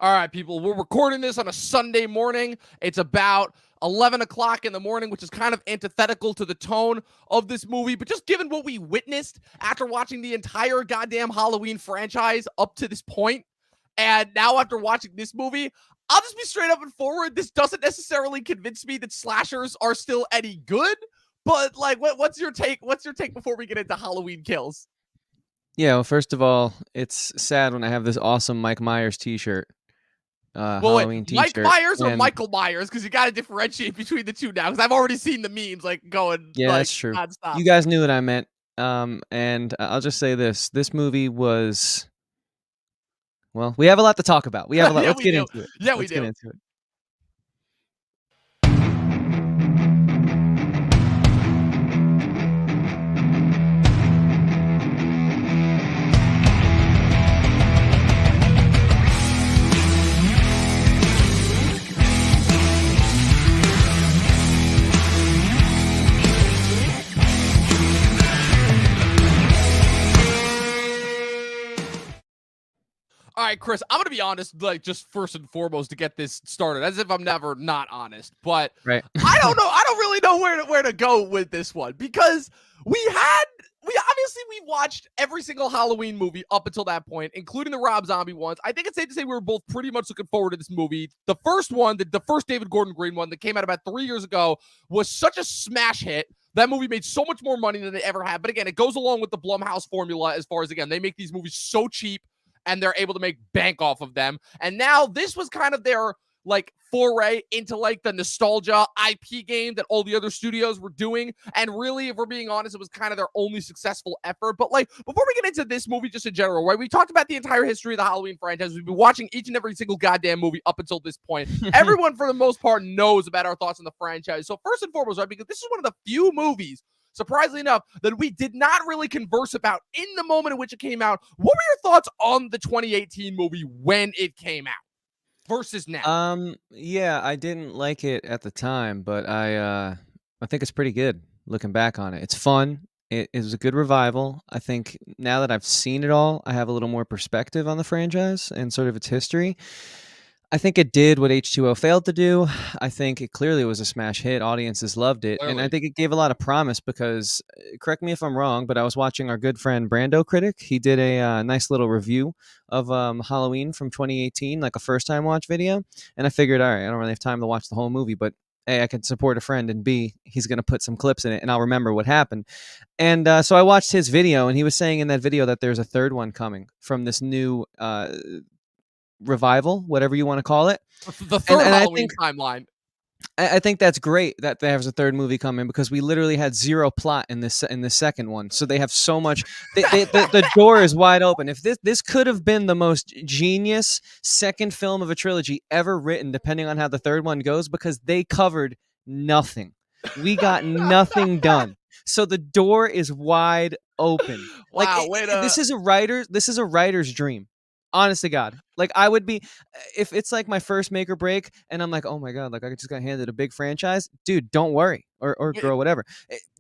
All right, people, we're recording this on a Sunday morning. It's about 11 o'clock in the morning, which is kind of antithetical to the tone of this movie. But just given what we witnessed after watching the entire goddamn Halloween franchise up to this point, and now after watching this movie, I'll just be straight up and forward. This doesn't necessarily convince me that slashers are still any good. But like, what's your take? What's your take before we get into Halloween Kills? Yeah, well, first of all, it's sad when I have this awesome Mike Myers t-shirt. Well, Halloween wait, Mike t-shirt. Myers or and Michael Myers? Because you got to differentiate between the two now. Because I've already seen the memes like going yeah, like that's true. nonstop. You guys knew what I meant. And I'll just say this: this movie was. Well, we have a lot to talk about. We have a lot. Yeah, Let's we get do. into it. Yeah, we Let's get do. into it. All right, Chris, I'm going to be honest, like, just first and foremost to get this started, as if I'm never not honest. But Right. I don't know. I don't really know where to go with this one, because we watched every single Halloween movie up until that point, including the Rob Zombie ones. I think it's safe to say we were both pretty much looking forward to this movie. The first one, the first David Gordon Green one that came out about 3 years ago, was such a smash hit. That movie made so much more money than they ever had. But again, it goes along with the Blumhouse formula as far as, again, they make these movies so cheap and they're able to make bank off of them. And now this was kind of their like foray into like the nostalgia IP game that all the other studios were doing. And really, if we're being honest, it was kind of their only successful effort. But like, before we get into this movie just in general, right? We talked about the entire history of the Halloween franchise. We've been watching each and every single goddamn movie up until this point. Everyone, for the most part, knows about our thoughts on the franchise. So first and foremost, right, because this is one of the few movies, surprisingly enough, that we did not really converse about in the moment in which it came out. What were your thoughts on the 2018 movie when it came out versus now? Yeah, I didn't like it at the time, but I think it's pretty good looking back on it. It's fun. It was a good revival. I think now that I've seen it all, I have a little more perspective on the franchise and sort of its history. I think it did what H2O failed to do. I think it clearly was a smash hit. Audiences loved it. And I think it gave a lot of promise because, correct me if I'm wrong, but I was watching our good friend Brando Critic. He did a nice little review of Halloween from 2018, like a first time watch video. And I figured, all right, I don't really have time to watch the whole movie, but A, I can support a friend, and B, he's going to put some clips in it and I'll remember what happened. And so I watched his video, and he was saying in that video that there's a third one coming from this new revival, whatever you want to call it. The third and Halloween timeline. I think that's great that there's a third movie coming, because we literally had zero plot in this second one. So they have so much. The door is wide open. If this could have been the most genius second film of a trilogy ever written, depending on how the third one goes, because they covered nothing. We got nothing done. So the door is wide open. Wow, this is a writer's dream. Honest to God, like I would be, if it's like my first make or break, and I'm like, oh my God, like I just got handed a big franchise, dude. Don't worry, or girl, whatever.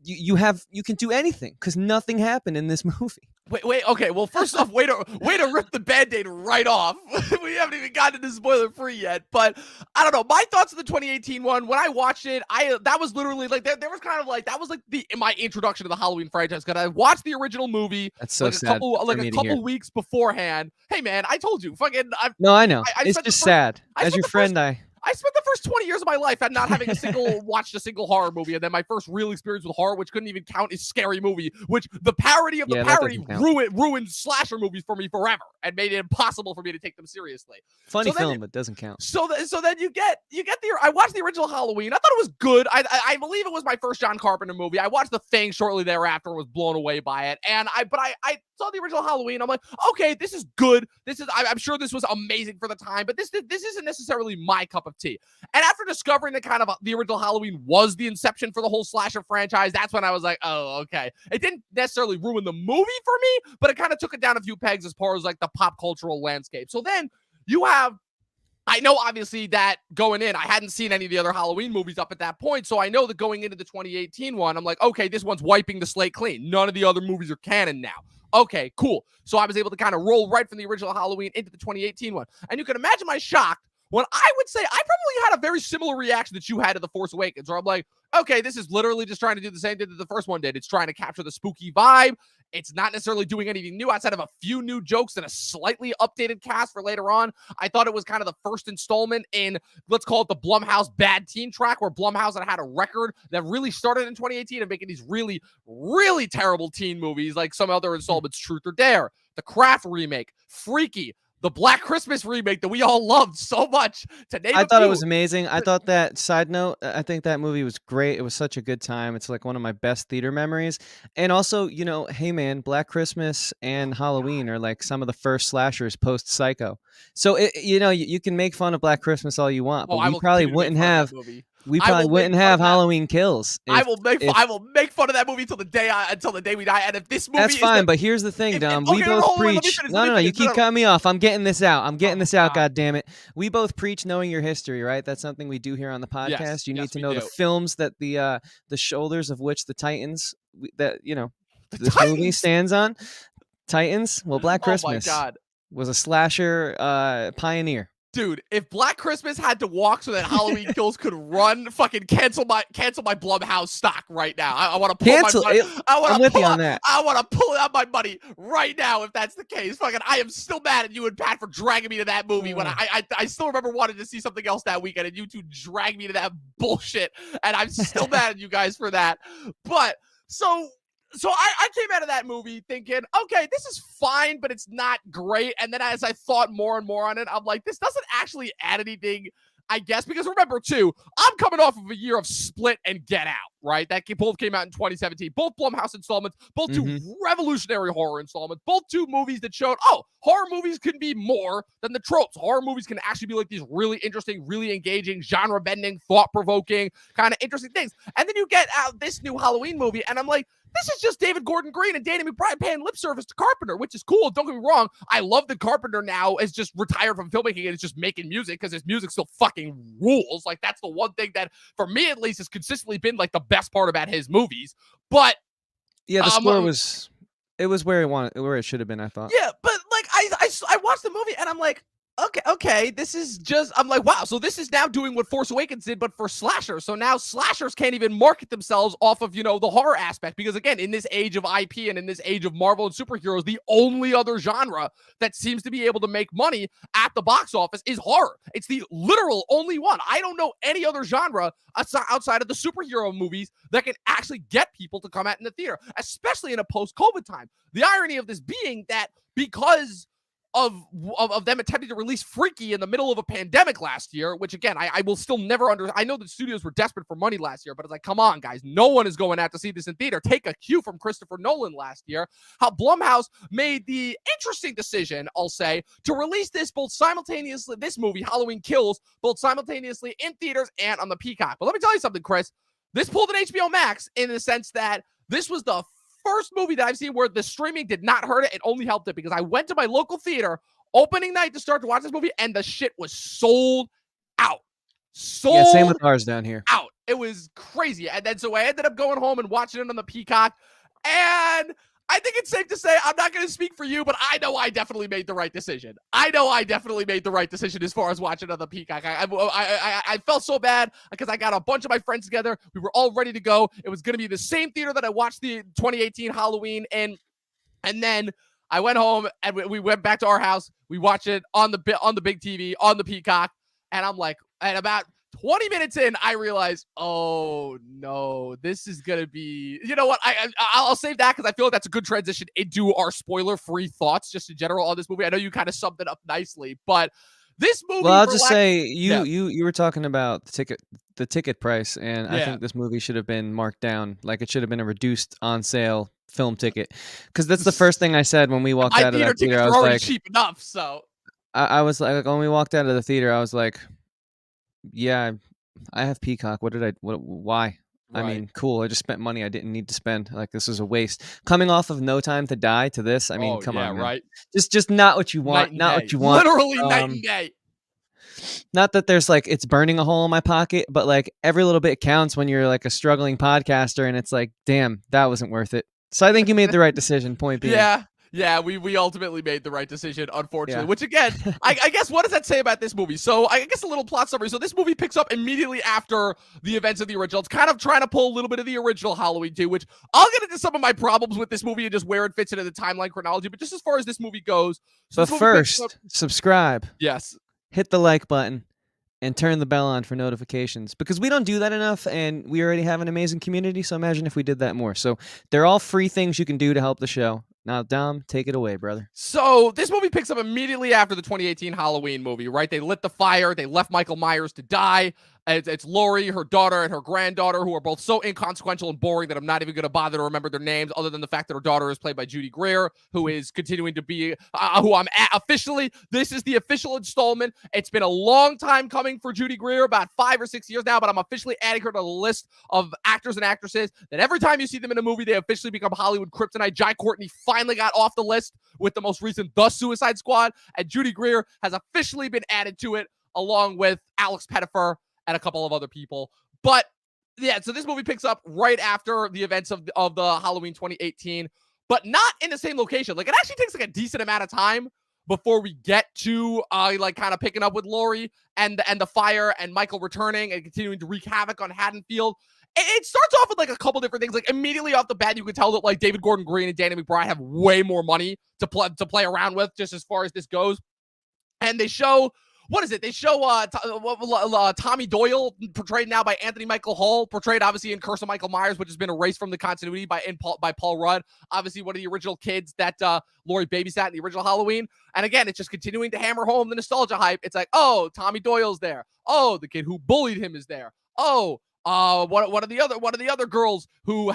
You can do anything because nothing happened in this movie. Wait. Okay. Well, first off, way to rip the Band-Aid right off. We haven't even gotten to spoiler free yet, but I don't know. My thoughts on the 2018 one, when I watched it, that was literally like there was kind of like that was like my introduction to the Halloween franchise, because I watched the original movie. That's so like sad. A couple weeks beforehand. Hey man, I told you, fucking. No, I know. It's just sad. As your friend, I spent the first 20 years of my life not having watched a single horror movie, and then my first real experience with horror, which couldn't even count, is Scary Movie, which the parody of the parody ruined slasher movies for me forever and made it impossible for me to take them seriously. Funny film, but doesn't count. So then you get I watched the original Halloween. I thought it was good. I believe it was my first John Carpenter movie. I watched The Thing shortly thereafter and was blown away by it. And I saw the original Halloween. I'm like, okay, this is good. I'm sure this was amazing for the time, but this isn't necessarily my cup of tea. And after discovering that kind of the original Halloween was the inception for the whole slasher franchise, that's when I was like, oh, okay. It didn't necessarily ruin the movie for me, but it kind of took it down a few pegs as far as like the pop cultural landscape. So then you have, I know obviously that going in, I hadn't seen any of the other Halloween movies up at that point. So I know that going into the 2018 one, I'm like, okay, this one's wiping the slate clean. None of the other movies are canon now. okay, cool. So I was able to kind of roll right from the original Halloween into the 2018 one. And you can imagine my shock when I would say I probably had a very similar reaction that you had to The Force Awakens, where I'm like, okay, this is literally just trying to do the same thing that the first one did. It's trying to capture the spooky vibe. It's not necessarily doing anything new outside of a few new jokes and a slightly updated cast for later on. I thought it was kind of the first installment in, let's call it the Blumhouse bad teen track, where Blumhouse had a record that really started in 2018 of making these really, really terrible teen movies, like some other installments, Truth or Dare, the Craft remake, Freaky, the Black Christmas remake that we all loved so much. I thought it was amazing. I thought that, side note, I think that movie was great. It was such a good time. It's like one of my best theater memories. And also, you know, hey man, Black Christmas and Halloween are like some of the first slashers post Psycho. So you know, you can make fun of Black Christmas all you want, but we probably wouldn't have Halloween Kills. I will make fun of that movie until the day we die. And if this movie, that's fine. But here's the thing, Dom. We both preach. No. You keep cutting me off. I'm getting this out. God damn it. We both preach knowing your history, right? That's something we do here on the podcast. Yes, you need to know the films that the shoulders of which the Titans this movie stands on. Titans. Well, Black Christmas was a slasher pioneer. Dude, if Black Christmas had to walk so that Halloween Kills could run, fucking cancel my Blumhouse stock right now. I want to pull my money. I'm with you on that. I want to pull out my money right now if that's the case. Fucking, I am still mad at you and Pat for dragging me to that movie when I still remember wanting to see something else that weekend, and you two dragged me to that bullshit, and I'm still mad at you guys for that. But So I came out of that movie thinking, okay, this is fine, but it's not great. And then as I thought more and more on it, I'm like, this doesn't actually add anything, I guess, because remember, too, I'm coming off of a year of Split and Get Out, right? That both came out in 2017. Both Blumhouse installments, both two revolutionary horror installments, both two movies that showed, horror movies can be more than the tropes. Horror movies can actually be like these really interesting, really engaging, genre-bending, thought-provoking, kind of interesting things. And then you get out this new Halloween movie, and I'm like, this is just David Gordon Green and Danny McBride paying lip service to Carpenter, which is cool. Don't get me wrong. I love that Carpenter now is just retired from filmmaking and is just making music, because his music still fucking rules. Like, that's the one thing that, for me at least, has consistently been like the best part about his movies. But yeah, the score was where it should have been, I thought. Yeah, but like I watched the movie and I'm like, okay, this is just, I'm like, wow, so this is now doing what Force Awakens did, but for slashers. So now slashers can't even market themselves off of, the horror aspect, because again, in this age of IP and in this age of Marvel and superheroes, the only other genre that seems to be able to make money at the box office is horror. It's the literal only one. I don't know any other genre outside of the superhero movies that can actually get people to come out in the theater, especially in a post-COVID time. The irony of this being that because of them attempting to release Freaky in the middle of a pandemic last year, which again, I will still never I know the studios were desperate for money last year, but it's like, come on, guys, no one is going out to see this in theater. Take a cue from Christopher Nolan last year, how Blumhouse made the interesting decision, I'll say, to release this movie, Halloween Kills, both simultaneously in theaters and on the Peacock. But let me tell you something, Chris. This pulled an HBO Max in the sense that this was the first movie that I've seen where the streaming did not hurt it. It only helped it, because I went to my local theater opening night to start to watch this movie, and the shit was sold out. Yeah, same with ours down here. Out. It was crazy. And then so I ended up going home and watching it on the Peacock. And I think it's safe to say, I'm not going to speak for you, but I know I definitely made the right decision. As far as watching on the Peacock. I felt so bad because I got a bunch of my friends together. We were all ready to go. It was going to be the same theater that I watched the 2018 Halloween in. And then I went home and we went back to our house. We watched it on the big TV, on the Peacock. And I'm like, at about 20 minutes in, I realized, oh no, this is gonna be, you know what? I'll save that, because I feel like that's a good transition into our spoiler-free thoughts, just in general on this movie. I know you kind of summed it up nicely, but this movie. Well, I'll just say you were talking about the ticket price, and I think this movie should have been marked down. Like, it should have been a reduced on sale film ticket, because that's the first thing I said when we walked out of that theater. I was like, cheap enough, so I was like, when we walked out of the theater, I was like, yeah, I have Peacock. Why? Right. I mean, cool. I just spent money I didn't need to spend. Like, this was a waste. Coming off of No Time to Die to this, I mean, come on, man. Right? Just not what you want. Not what you want. Literally night and day. Not that there's like, it's burning a hole in my pocket, but like every little bit counts when you're like a struggling podcaster, and it's like, damn, that wasn't worth it. So I think you made the right decision. Point being. Yeah. Yeah, we ultimately made the right decision, unfortunately. Yeah. Which again, I guess what does that say about this movie? So I guess a little plot summary. So this movie picks up immediately after the events of the original. It's kind of trying to pull a little bit of the original Halloween too, which I'll get into some of my problems with this movie and just where it fits into the timeline chronology. But just as far as this movie goes, so But this movie picks up, first, subscribe, yes. hit the like button, and turn the bell on for notifications, because we don't do that enough, and we already have an amazing community, so imagine if we did that more. So they're all free things you can do to help the show. Now, Dom, take it away, brother. So this movie picks up immediately after the 2018 Halloween movie, right? They lit the fire. They left Michael Myers to die. It's Laurie, her daughter, and her granddaughter, who are both so inconsequential and boring that I'm not even going to bother to remember their names, other than the fact that her daughter is played by Judy Greer, who is continuing to be, who I'm at officially. This is the official installment. It's been a long time coming for Judy Greer, about 5 or 6 years now, but I'm officially adding her to the list of actors and actresses that every time you see them in a movie, they officially become Hollywood kryptonite. Jai Courtney finally got off the list with the most recent The Suicide Squad, and Judy Greer has officially been added to it, along with Alex Pettyfer and a couple of other people. But yeah, so this movie picks up right after the events of the Halloween 2018, but not in the same location. Like, it actually takes like a decent amount of time before we get to like kind of picking up with Laurie and the fire and Michael returning and continuing to wreak havoc on Haddonfield. It starts off with like a couple different things. Like, immediately off the bat, you can tell that like David Gordon Green and Danny McBride have way more money to play around with, just as far as this goes. And they show, what is it? They show Tommy Doyle, portrayed now by Anthony Michael Hall, portrayed obviously in Curse of Michael Myers, which has been erased from the continuity by Paul Rudd. Obviously one of the original kids that Laurie babysat in the original Halloween. And again, it's just continuing to hammer home the nostalgia hype. It's like, oh, Tommy Doyle's there. Oh, the kid who bullied him is there. Oh, one of the other girls who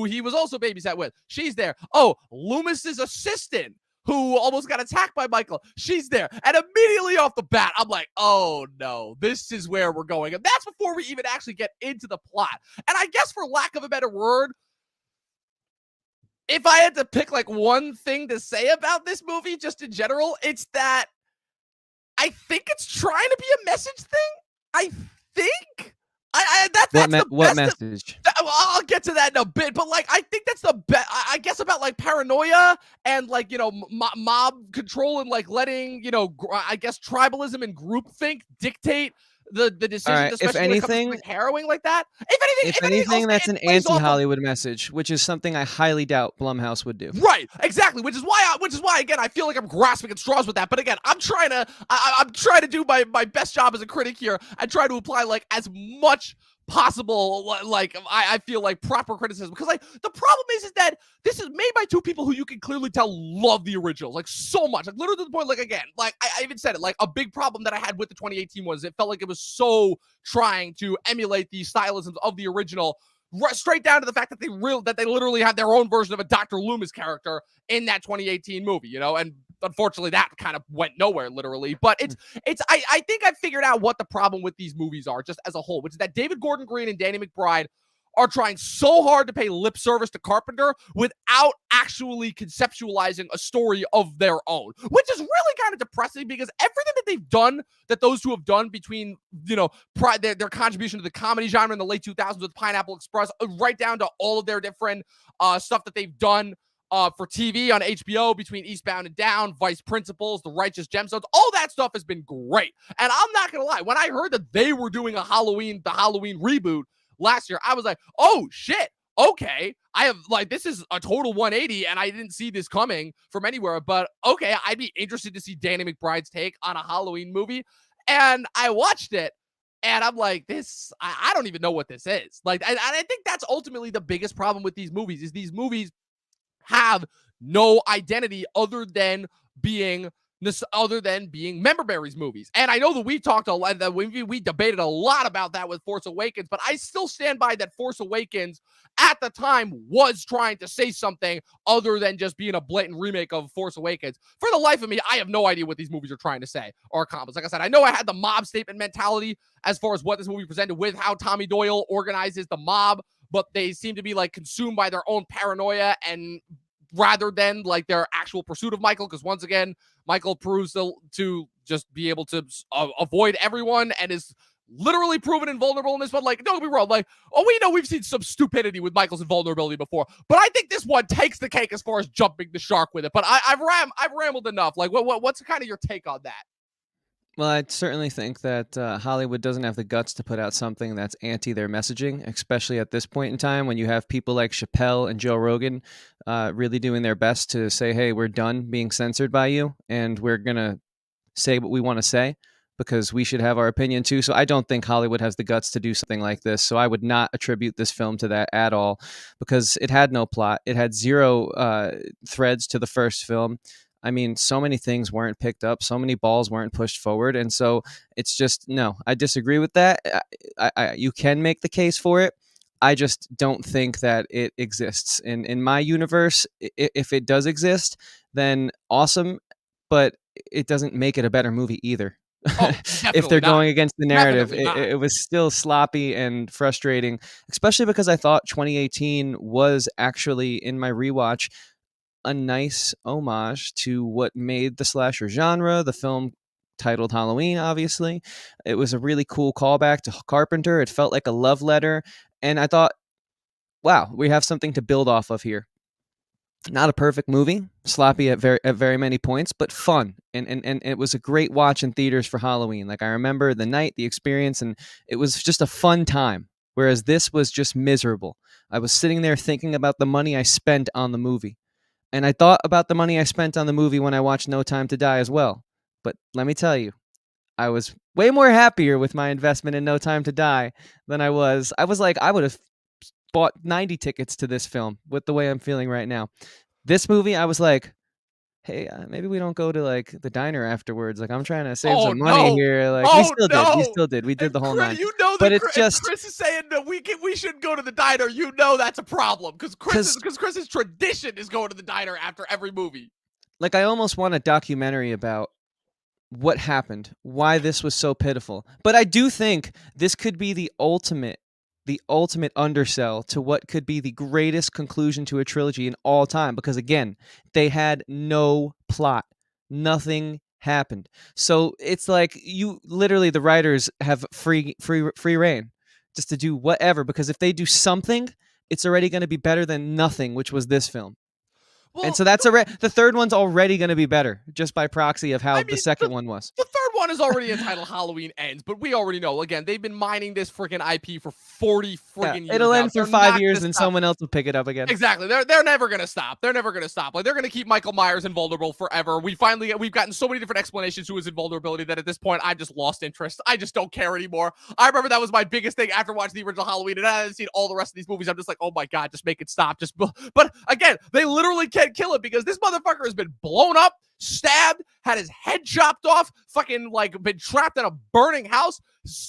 he was also babysat with, she's there. Oh, Loomis's assistant, who almost got attacked by Michael, she's there. And immediately off the bat, I'm like, oh no, this is where we're going. And that's before we even actually get into the plot. And I guess, for lack of a better word, if I had to pick like one thing to say about this movie, just in general, it's that I think it's trying to be a message thing. I think. What message? I'll get to that in a bit, but like, I think that's the best. I guess about like paranoia and like, you know, mob control and like letting, you know, I guess tribalism and groupthink dictate the decisions, right, especially if when it comes anything, to like harrowing like that. If anything, that's an anti-Hollywood message, which is something I highly doubt Blumhouse would do. Right, exactly. Which is why again, I feel like I'm grasping at straws with that. But again, I'm trying to do my best job as a critic here and try to apply like as much possible, like I feel like proper criticism, because like the problem is that this is made by two people who you can clearly tell love the originals like so much, like literally to the point, like again, like I even said it, like a big problem that I had with the 2018 was it felt like it was so trying to emulate the stylisms of the original, straight down to the fact that they literally had their own version of a Dr. Loomis character in that 2018 movie, you know, and unfortunately that kind of went nowhere, literally. But I think I figured out what the problem with these movies are just as a whole, which is that David Gordon Green and Danny McBride are trying so hard to pay lip service to Carpenter without actually conceptualizing a story of their own, which is really kind of depressing, because everything that they've done, that those two have done between, you know, their contribution to the comedy genre in the late 2000s with Pineapple Express, right down to all of their different stuff that they've done for TV on HBO, between Eastbound and Down, Vice Principals, The Righteous Gemstones, all that stuff has been great. And I'm not going to lie, when I heard that they were doing the Halloween reboot last year, I was like, oh shit, okay, I have like, this is a total 180 and I didn't see this coming from anywhere, but okay, I'd be interested to see Danny McBride's take on a Halloween movie. And I watched it and I'm like, this, I don't even know what this is. Like, and I think that's ultimately the biggest problem with these movies, is these movies have no identity other than being Member Berries movies. And I know that we talked a lot, that we debated a lot about that with Force Awakens, but I still stand by that Force Awakens at the time was trying to say something other than just being a blatant remake of Force Awakens. For the life of me, I have no idea what these movies are trying to say or accomplish. Like I said, I know I had the mob statement mentality as far as what this movie presented with how Tommy Doyle organizes the mob, but they seem to be like consumed by their own paranoia and rather than like their actual pursuit of Michael, because once again, Michael proves to just be able to avoid everyone and is literally proven invulnerable in this one. Like, don't get me wrong. Like, oh, we know we've seen some stupidity with Michael's invulnerability before, but I think this one takes the cake as far as jumping the shark with it. But I've rambled enough. Like, what's kind of your take on that? Well, I certainly think that Hollywood doesn't have the guts to put out something that's anti their messaging, especially at this point in time when you have people like Chappelle and Joe Rogan really doing their best to say, hey, we're done being censored by you, and we're going to say what we want to say because we should have our opinion too. So I don't think Hollywood has the guts to do something like this. So I would not attribute this film to that at all because it had no plot. It had zero threads to the first film. I mean, so many things weren't picked up, so many balls weren't pushed forward, and so it's just no. I disagree with that. You can make the case for it. I just don't think that it exists in my universe. If it does exist, then awesome, but it doesn't make it a better movie either. Oh, if they're going against the narrative, it was still sloppy and frustrating, especially because I thought 2018 was actually, in my rewatch, a nice homage to what made the slasher genre, the film titled Halloween, obviously. It was a really cool callback to Carpenter. It felt like a love letter. And I thought, wow, we have something to build off of here. Not a perfect movie, sloppy at very many points, but fun. And it was a great watch in theaters for Halloween. Like, I remember the night, the experience, and it was just a fun time. Whereas this was just miserable. I was sitting there thinking about the money I spent on the movie. And I thought about the money I spent on the movie when I watched No Time to Die as well. But let me tell you, I was way more happier with my investment in No Time to Die than I was. I was like, I would have bought 90 tickets to this film with the way I'm feeling right now. This movie, I was like, hey, maybe we don't go to like the diner afterwards. Like, I'm trying to save some money here. Like, we still did. We did the whole nine. You know that, but it's just Chris is saying that we shouldn't go to the diner. You know that's a problem because Chris's tradition is going to the diner after every movie. Like, I almost want a documentary about what happened, why this was so pitiful. But I do think this could be the ultimate undersell to what could be the greatest conclusion to a trilogy in all time, because again, they had no plot. Nothing happened. So it's like you literally, the writers have free reign just to do whatever, because if they do something, it's already going to be better than nothing, which was this film. Well, and so that's the third one's already going to be better just by proxy of how the second one was. The third one is already entitled Halloween Ends, but we already know, again, they've been mining this freaking IP for 40 friggin' years. It'll end for 5 years and someone else will pick it up again. Exactly. They're never going to stop. They're never going to stop. Like, they're going to keep Michael Myers invulnerable forever. We've gotten so many different explanations to his invulnerability that at this point I've just lost interest. I just don't care anymore. I remember that was my biggest thing after watching the original Halloween, and I hadn't seen all the rest of these movies. I'm just like, oh my God, just make it stop. But again, they literally can't kill it because this motherfucker has been blown up, stabbed, had his head chopped off, fucking like been trapped in a burning house,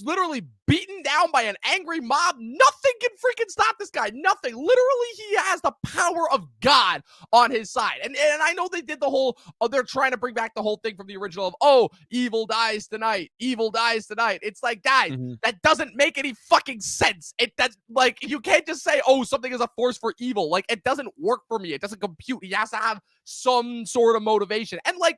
literally beaten down by an angry mob. Nothing can freaking stop this guy. Nothing. Literally, he has the power of God on his side. And I know they did the whole, they're trying to bring back the whole thing from the original of, oh, evil dies tonight. Evil dies tonight. It's like, guys, that doesn't make any fucking sense. That's like, you can't just say, oh, something is a force for evil. Like, it doesn't work for me. It doesn't compute. He has to have some sort of motivation. And like,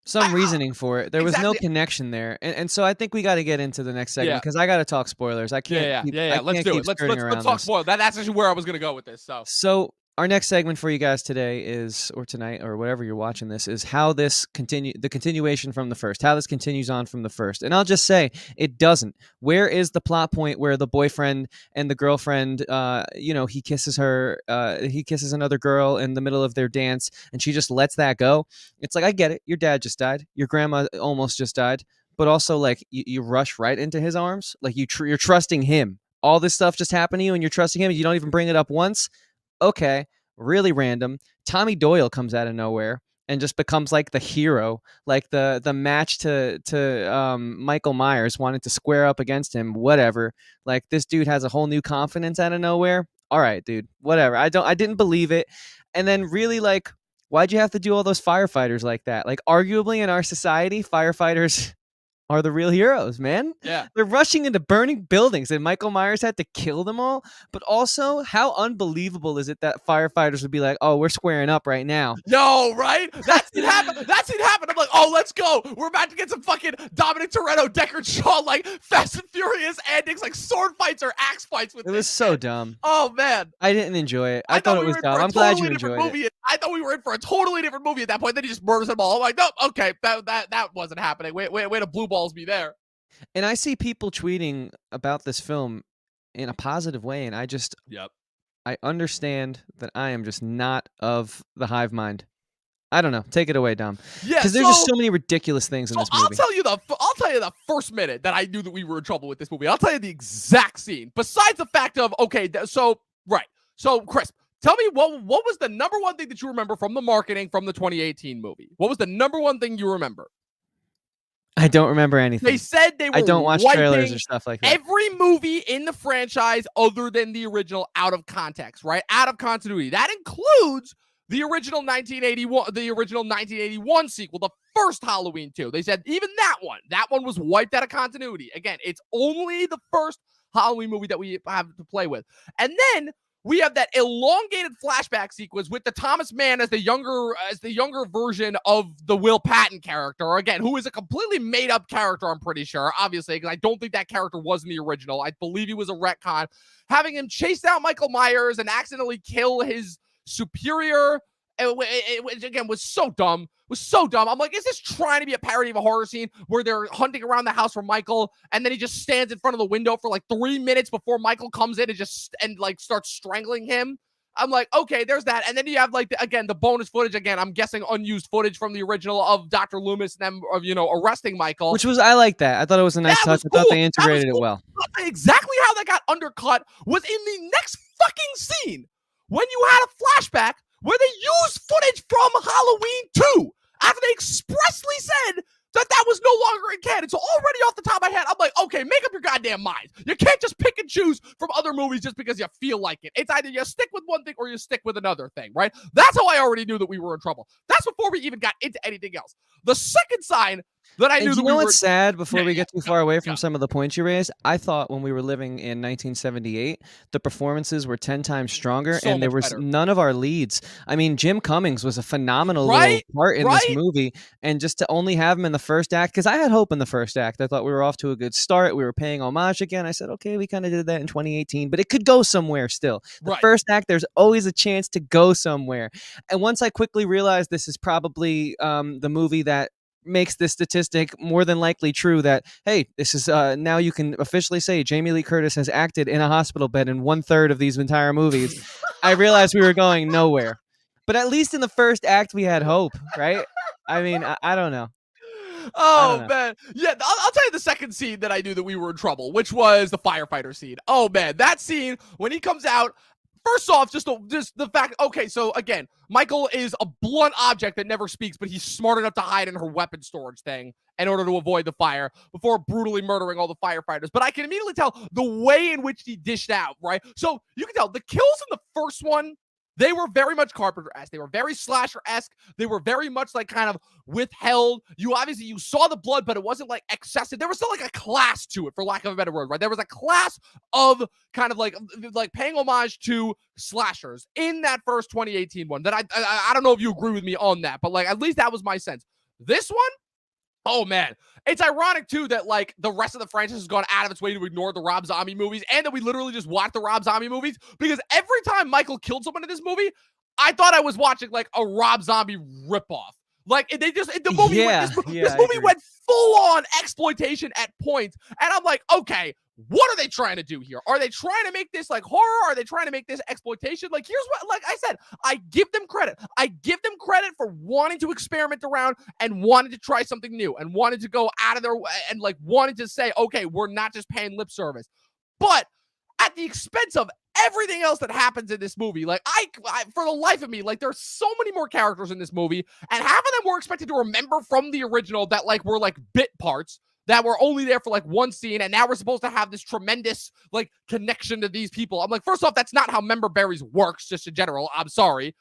some reasoning for it. There was no connection there. And so I think we got to get into the next segment because I got to talk spoilers. I can't. Let's do it. Let's talk spoilers. That's actually where I was going to go with this. So our next segment for you guys today is, or tonight, or whatever you're watching this, is how this the continuation from the first, how this continues on from the first. And I'll just say, it doesn't. Where is the plot point where the boyfriend and the girlfriend, he kisses her, he kisses another girl in the middle of their dance, and she just lets that go? It's like, I get it. Your dad just died. Your grandma almost just died. But also, like, you rush right into his arms. Like, you're trusting him. All this stuff just happened to you, and you're trusting him, and you don't even bring it up once? Okay, really random. Tommy Doyle comes out of nowhere and just becomes like the hero, like the match to Michael Myers wanted to square up against him. Whatever. Like, this dude has a whole new confidence out of nowhere. All right, dude. Whatever. I didn't believe it. And then really, like, why'd you have to do all those firefighters like that? Like, arguably in our society, firefighters are the real heroes, man. Yeah. They're rushing into burning buildings and Michael Myers had to kill them all. But also, how unbelievable is it that firefighters would be like, oh, we're squaring up right now. No, right? That scene happened. That scene happened. I'm like, oh, let's go. We're about to get some fucking Dominic Toretto, Deckard Shaw, like Fast and Furious antics, like sword fights or axe fights with It was so dumb. Oh, man. I didn't enjoy it. I thought it was dumb. I'm glad you enjoyed it. I thought we were in for a totally different movie at that point. Then he just murders them all. I'm like, nope, okay, that wasn't happening. Way to blue balls me there. And I see people tweeting about this film in a positive way, and I understand that I am just not of the hive mind. I don't know. Take it away, Dom. Yeah, because there's just so many ridiculous things in this movie. I'll tell you the first minute that I knew that we were in trouble with this movie. I'll tell you the exact scene. Besides the fact of so Chris, tell me what was the number one thing that you remember from the marketing from the 2018 movie? What was the number one thing you remember? I don't remember anything. They said they were I don't watch trailers or stuff like that. Every movie in the franchise other than the original out of context, right? Out of continuity. That includes the original 1981 sequel, the first Halloween 2. They said even that one was wiped out of continuity. Again, it's only the first Halloween movie that we have to play with. And then we have that elongated flashback sequence with the Thomas Mann as the younger version of the Will Patton character, again, who is a completely made-up character, I'm pretty sure, obviously, because I don't think that character was in the original. I believe he was a retcon. Having him chase down Michael Myers and accidentally kill his superior, which again was so dumb. I'm like, is this trying to be a parody of a horror scene where they're hunting around the house for Michael and then he just stands in front of the window for like 3 minutes before Michael comes in and starts strangling him? I'm like, okay, there's that. And then you have the bonus footage, again, I'm guessing unused footage from the original of Dr. Loomis and them of, arresting Michael. I like that. I thought it was a nice touch. I thought they integrated it well. Exactly how that got undercut was in the next fucking scene when you had a flashback where they used footage from Halloween 2 after they expressly said that was no longer in canon. So already off the top of my head, I'm like, okay, make up your goddamn minds. You can't just pick and choose from other movies just because you feel like it. It's either you stick with one thing or you stick with another thing, right? That's how I already knew that we were in trouble. That's before we even got into anything else. The second sign that I knew that we were... what's sad, before we get too far away from some of the points you raised, I thought when we were living in 1978, the performances were 10 times stronger, and there was none of our leads. I mean, Jim Cummings was a phenomenal little part in this movie, and just to only have him in the first act, because I had hope in the first act. I thought we were off to a good start. We were paying homage again. I said, okay, we kind of did that in 2018, but it could go somewhere still. The first act, there's always a chance to go somewhere. And once I quickly realized this is probably the movie that makes this statistic more than likely true, that, hey, this is now you can officially say Jamie Lee Curtis has acted in a hospital bed in 1/3 of these entire movies. I realized we were going nowhere. But at least in the first act, we had hope, right? I mean, I don't know. Oh, man. Yeah, I'll tell you the second scene that I knew that we were in trouble, which was the firefighter scene. Oh, man, that scene, when he comes out, first off, just the fact, okay, so again, Michael is a blunt object that never speaks, but he's smart enough to hide in her weapon storage thing in order to avoid the fire before brutally murdering all the firefighters. But I can immediately tell the way in which he dished out, right? So you can tell the kills in the first one, they were very much Carpenter-esque. They were very slasher-esque. They were very much like kind of withheld. You saw the blood, but it wasn't like excessive. There was still like a class to it, for lack of a better word, right? There was a class of kind of like paying homage to slashers in that first 2018 one. That I don't know if you agree with me on that, but like at least that was my sense. This one, oh man, it's ironic too that like the rest of the franchise has gone out of its way to ignore the Rob Zombie movies, and that we literally just watch the Rob Zombie movies, because every time Michael killed someone in this movie, I thought I was watching like a Rob Zombie ripoff. Like this movie went full on exploitation at points, and I'm like, okay, what are they trying to do here? Are they trying to make this like horror? Are they trying to make this exploitation? Like, here's what, like I said, I give them credit. I give them credit for wanting to experiment around and wanting to try something new and wanted to go out of their way and like wanted to say, okay, we're not just paying lip service. But at the expense of everything else that happens in this movie, like I for the life of me, like there's so many more characters in this movie, and half of them were expected to remember from the original that like were like bit parts that were only there for like one scene, and now we're supposed to have this tremendous like connection to these people. I'm like, first off, that's not how member berries works, just in general. I'm sorry.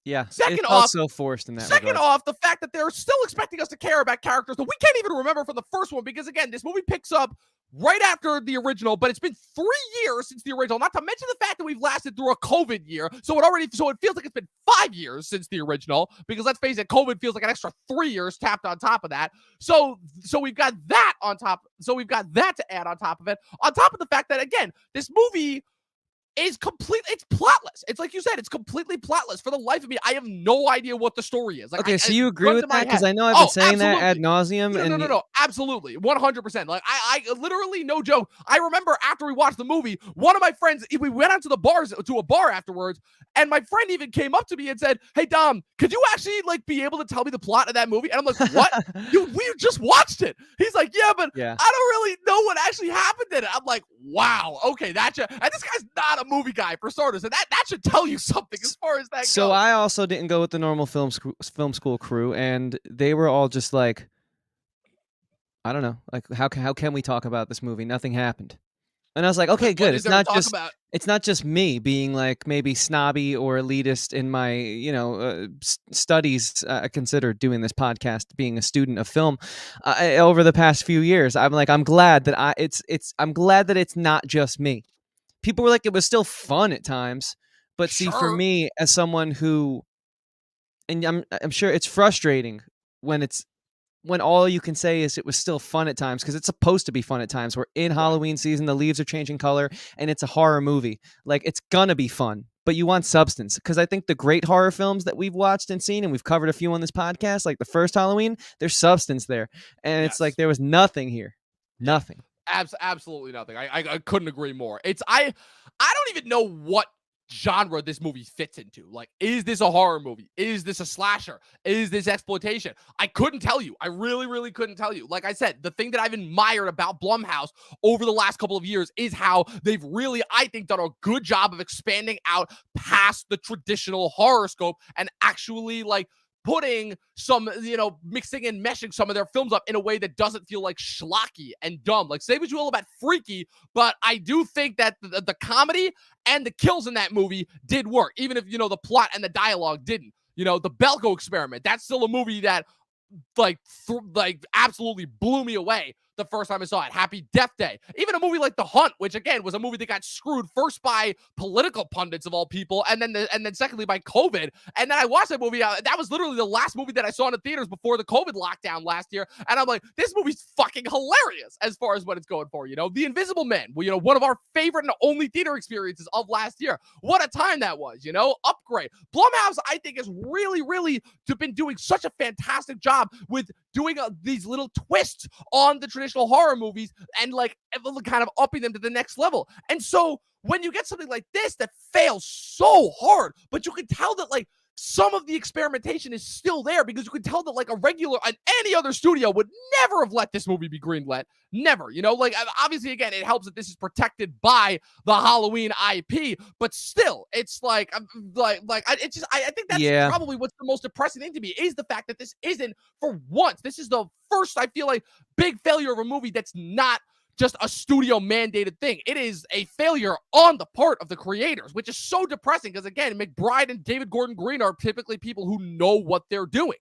Yeah, it Second felt off, so forced in that Second regard. off, the fact that they're still expecting us to care about characters that we can't even remember from the first one, because again, this movie picks up right after the original, but it's been 3 years since the original, not to mention the fact that we've lasted through a COVID year. So it feels like it's been 5 years since the original, because let's face it, COVID feels like an extra 3 years tapped on top of that. So we've got that on top. So we've got that to add on top of it. On top of the fact that, again, this movie is it's plotless. It's like you said, it's completely plotless. For the life of me, I have no idea what the story is. Like, Okay, so you agree with that? Because I know I've been saying that ad nauseum. No, absolutely, 100%. Like, I literally, no joke. I remember after we watched the movie, one of my friends, we went out to a bar afterwards, and my friend even came up to me and said, "Hey Dom, could you actually like be able to tell me the plot of that movie?" And I'm like, "What? Dude, we just watched it." He's like, "Yeah, but I don't really know what actually happened in it." I'm like, "Wow, okay, and this guy's not a movie guy for starters, and that should tell you something as far as that goes." So I also didn't go with the normal film school crew, and they were all just like, I don't know, like how can we talk about this movie? Nothing happened. And I was like, okay, good. It's not just me being like maybe snobby or elitist in my studies. I consider doing this podcast, being a student of film over the past few years. I'm glad that I'm glad that it's not just me. People were like, it was still fun at times, but see, for me as someone who, and I'm sure it's frustrating when all you can say is it was still fun at times, because it's supposed to be fun at times. We're in Halloween season, the leaves are changing color, and it's a horror movie. Like, it's gonna be fun, but you want substance. Because I think the great horror films that we've watched and seen, and we've covered a few on this podcast, like the first Halloween, there's substance there. And it's like there was nothing here. Nothing. Absolutely nothing. I couldn't agree more. I don't even know what genre this movie fits into. Like, is this a horror movie? Is this a slasher? Is this exploitation? I couldn't tell you. I really, really couldn't tell you. Like I said, the thing that I've admired about Blumhouse over the last couple of years is how they've really, I think, done a good job of expanding out past the traditional horror scope and actually like putting some, mixing and meshing some of their films up in a way that doesn't feel like schlocky and dumb. Like, say what you will about Freaky, but I do think that the comedy and the kills in that movie did work, even if, the plot and the dialogue didn't. The Belko Experiment, that's still a movie that absolutely blew me away the first time I saw it. Happy Death Day. Even a movie like The Hunt, which again was a movie that got screwed first by political pundits of all people, and then secondly by COVID. And then I watched that movie. That was literally the last movie that I saw in the theaters before the COVID lockdown last year. And I'm like, this movie's fucking hilarious as far as what it's going for. The Invisible Man, one of our favorite and only theater experiences of last year. What a time that was. Upgrade. Blumhouse, I think, has really, really been doing such a fantastic job with doing these little twists on the traditional horror movies and like kind of upping them to the next level. And so when you get something like this that fails so hard, but you can tell that like some of the experimentation is still there, because you can tell that like any other studio would never have let this movie be greenlit. Never, like obviously again, it helps that this is protected by the Halloween IP, but still it's I think that's probably what's the most depressing thing to me, is the fact that this isn't, for once, this is the first, I feel like, big failure of a movie that's not just a studio mandated thing. It is a failure on the part of the creators, which is so depressing, because again, McBride and David Gordon Green are typically people who know what they're doing.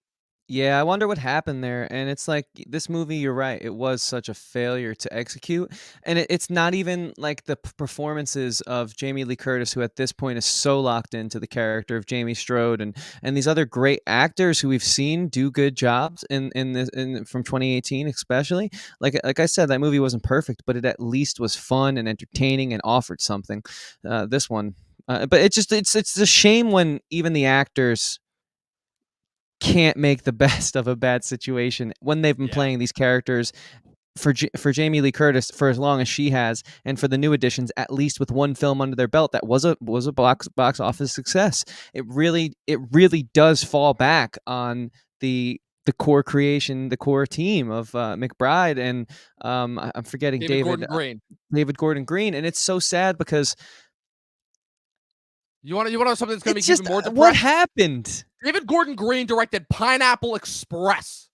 Yeah, I wonder what happened there. And it's like, this movie, you're right, it was such a failure to execute. And it's not even like the performances of Jamie Lee Curtis, who at this point is so locked into the character of Jamie Strode, and these other great actors who we've seen do good jobs in from 2018 especially. Like I said, that movie wasn't perfect, but it at least was fun and entertaining and offered something. This one, but it's a shame when even the actors can't make the best of a bad situation when they've been playing these characters for Jamie Lee Curtis for as long as she has, and for the new additions, at least with one film under their belt that was a box office success. It really does fall back on the core creation, the core team of McBride and I'm forgetting David Gordon Green, and it's so sad because you want to know something that's going to make even more depressing? What happened? David Gordon Green directed Pineapple Express.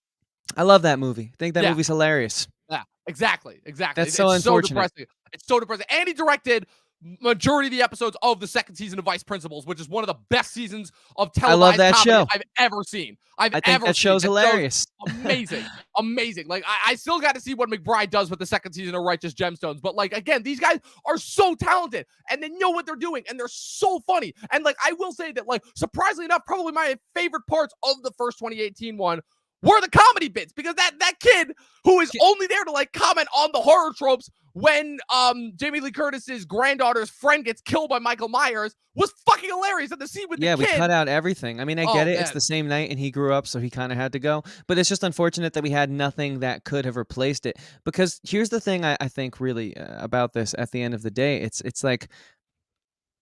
I love that movie. I think that movie's hilarious. Yeah, exactly. That's so unfortunate. It's so depressing. And he directed majority of the episodes of the second season of Vice Principals, which is one of the best seasons of I love televised that comedy show. I've ever seen. I think that show's hilarious. Amazing. Amazing. Like, I still got to see what McBride does with the second season of Righteous Gemstones. But, like, again, these guys are so talented and they know what they're doing and they're so funny. And, like, I will say that, like, surprisingly enough, probably my favorite parts of the first 2018 one were the comedy bits, because that kid who is only there to, like, comment on the horror tropes when Jamie Lee Curtis's granddaughter's friend gets killed by Michael Myers was fucking hilarious. And the scene with the kid. We cut out everything. I mean, I get it. It's the same night and he grew up, so he kind of had to go. But it's just unfortunate that we had nothing that could have replaced it. Because here's the thing I think really about this at the end of the day. It's like,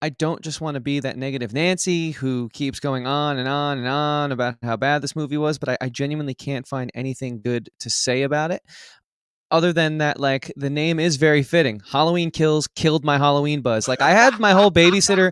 I don't just want to be that negative Nancy who keeps going on and on and on about how bad this movie was, but I genuinely can't find anything good to say about it. Other than that, like, the name is very fitting. Halloween Kills killed my Halloween buzz. Like, I had my whole babysitter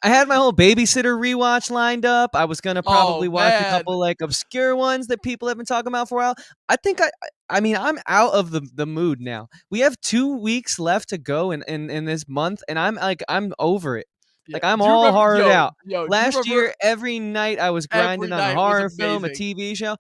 rewatch lined up. I was gonna probably watch a couple, like, obscure ones that people have been talking about for a while. I think I mean, I'm out of the mood now. We have 2 weeks left to go in this month, and I'm over it. Like, I'm all horrored out. Last year, every night I was grinding on a horror film, a TV show.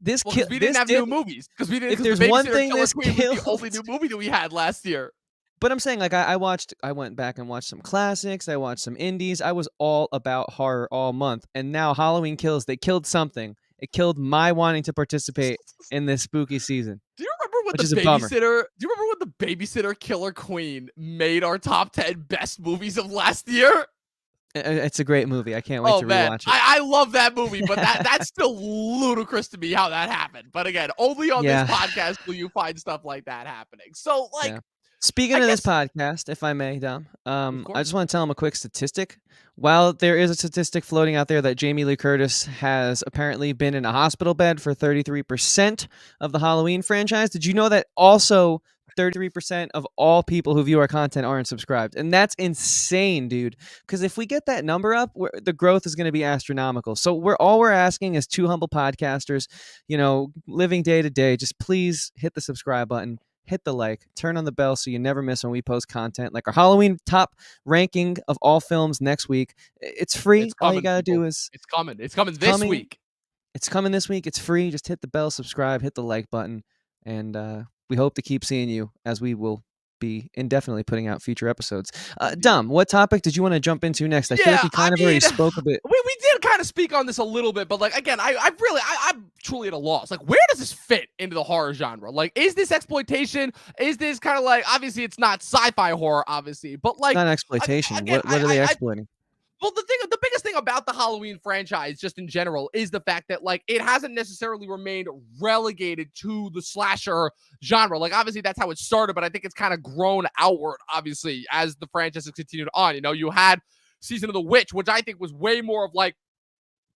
We didn't have new movies. Because we didn't. If there's one thing this killed, the only new movie that we had last year. But I'm saying, like, I went back and watched some classics. I watched some indies. I was all about horror all month. And now Halloween Kills, they killed something. It killed my wanting to participate in this spooky season. Do you remember when the Babysitter Killer Queen made our top 10 best movies of last year? It's a great movie. I can't wait to rewatch it. I love that movie, but that's still ludicrous to me how that happened. But again, only on this podcast will you find stuff like that happening. So, like, speaking of this podcast, if I may, Dom, I just want to tell him a quick statistic. While there is a statistic floating out there that Jamie Lee Curtis has apparently been in a hospital bed for 33% of the Halloween franchise, did you know that also 33% of all people who view our content aren't subscribed? And that's insane, dude. Because if we get that number up, the growth is going to be astronomical. So all we're asking as two humble podcasters, living day to day, just please hit the subscribe button. Hit the like, turn on the bell so you never miss when we post content. Like our Halloween top ranking of all films next week. It's free. All you got to do is... It's coming. It's coming this week. It's coming this week. It's free. Just hit the bell, subscribe, hit the like button. And we hope to keep seeing you as we will be indefinitely putting out future episodes. Dom, what topic did you want to jump into next? I feel like we already spoke a bit. We did kind of speak on this a little bit, but like, again, I'm truly at a loss. Like, where does this fit into the horror genre? Like, is this exploitation? Is this kind of like, obviously it's not sci-fi horror, obviously, but like... Not exploitation. What are they exploiting? Well, the biggest thing about the Halloween franchise, just in general, is the fact that, like, it hasn't necessarily remained relegated to the slasher genre. Like, obviously, that's how it started, but I think it's kind of grown outward, obviously, as the franchise has continued on. You had Season of the Witch, which I think was way more of, like,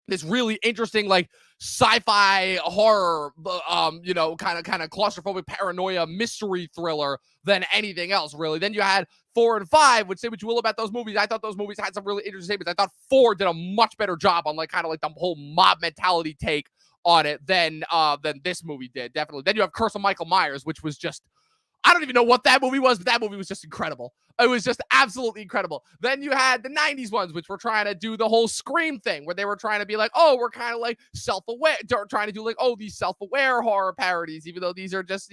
this really interesting, like, sci-fi horror, kind of claustrophobic paranoia mystery thriller than anything else, really. Then you had 4 and 5, which, say what you will about those movies. I thought those movies had some really interesting statements. I thought 4 did a much better job on, like, kind of like the whole mob mentality take on it than this movie did, definitely. Then you have Curse of Michael Myers, which was just... I don't even know what that movie was, but that movie was just incredible. It was just absolutely incredible. Then you had the 90s ones, which were trying to do the whole Scream thing, where they were trying to be like, oh, we're kind of like self-aware, trying to do like, oh, these self-aware horror parodies, even though these are just,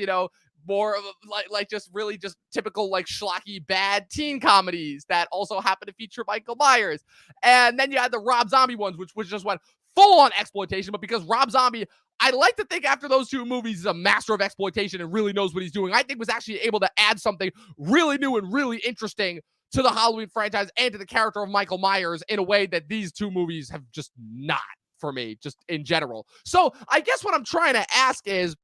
more of like just really just typical like schlocky bad teen comedies that also happen to feature Michael Myers. And then you had the Rob Zombie ones, which just went full on exploitation, but because Rob Zombie, I like to think after those 2 movies, is a master of exploitation and really knows what he's doing. I think was actually able to add something really new and really interesting to the Halloween franchise and to the character of Michael Myers in a way that these 2 movies have just not, for me, just in general. So I guess what I'm trying to ask is,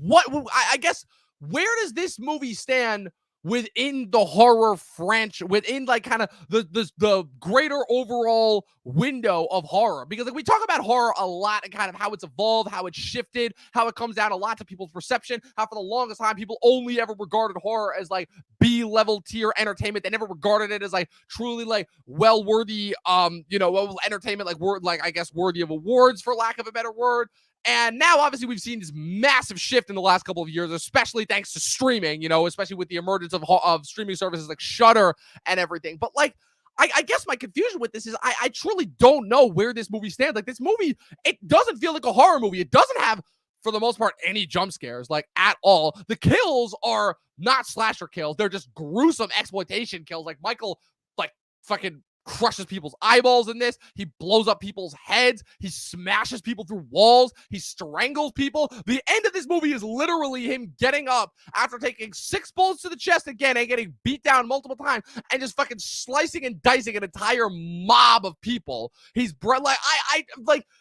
I guess, where does this movie stand within the horror franchise, within like kind of the greater overall window of horror? Because like we talk about horror a lot and kind of how it's evolved, how it's shifted, how it comes down a lot to people's perception, how for the longest time people only ever regarded horror as like B-level tier entertainment. They never regarded it as like truly like well-worthy entertainment, like I guess worthy of awards, for lack of a better word. And now, obviously, we've seen this massive shift in the last couple of years, especially thanks to streaming, especially with the emergence of streaming services like Shudder and everything. But, like, I guess my confusion with this is I truly don't know where this movie stands. Like, this movie, it doesn't feel like a horror movie. It doesn't have, for the most part, any jump scares, like, at all. The kills are not slasher kills. They're just gruesome exploitation kills. Like, Michael, like, fucking crushes people's eyeballs in this. He blows up people's heads. He smashes people through walls. He strangles people. The end of this movie is literally him getting up after taking 6 bullets to the chest again and getting beat down multiple times and just fucking slicing and dicing an entire mob of people. He's like,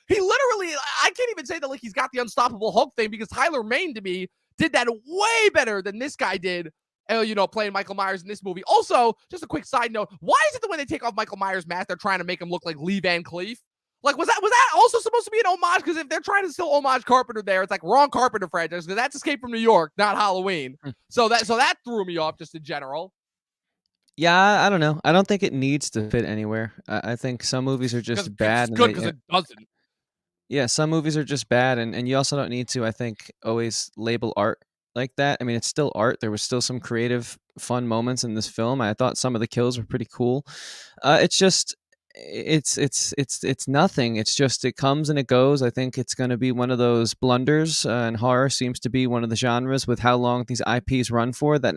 he literally, I can't even say that like he's got the unstoppable Hulk thing, because Tyler Mane to me did that way better than this guy did, playing Michael Myers in this movie. Also, just a quick side note, why is it that when they take off Michael Myers' mask, they're trying to make him look like Lee Van Cleef? Like, was that also supposed to be an homage? Because if they're trying to still homage Carpenter there, it's like wrong Carpenter franchise, because that's Escape from New York, not Halloween. So that threw me off just in general. Yeah, I don't know. I don't think it needs to fit anywhere. I think some movies are just bad. It's good because it doesn't. Yeah, some movies are just bad, and you also don't need to, I think, always label art like that. I mean, it's still art. There was still some creative, fun moments in this film. I thought some of the kills were pretty cool. It's just, it's nothing. It's just, it comes and it goes. I think it's going to be one of those blunders, and horror seems to be one of the genres with how long these IPs run for, that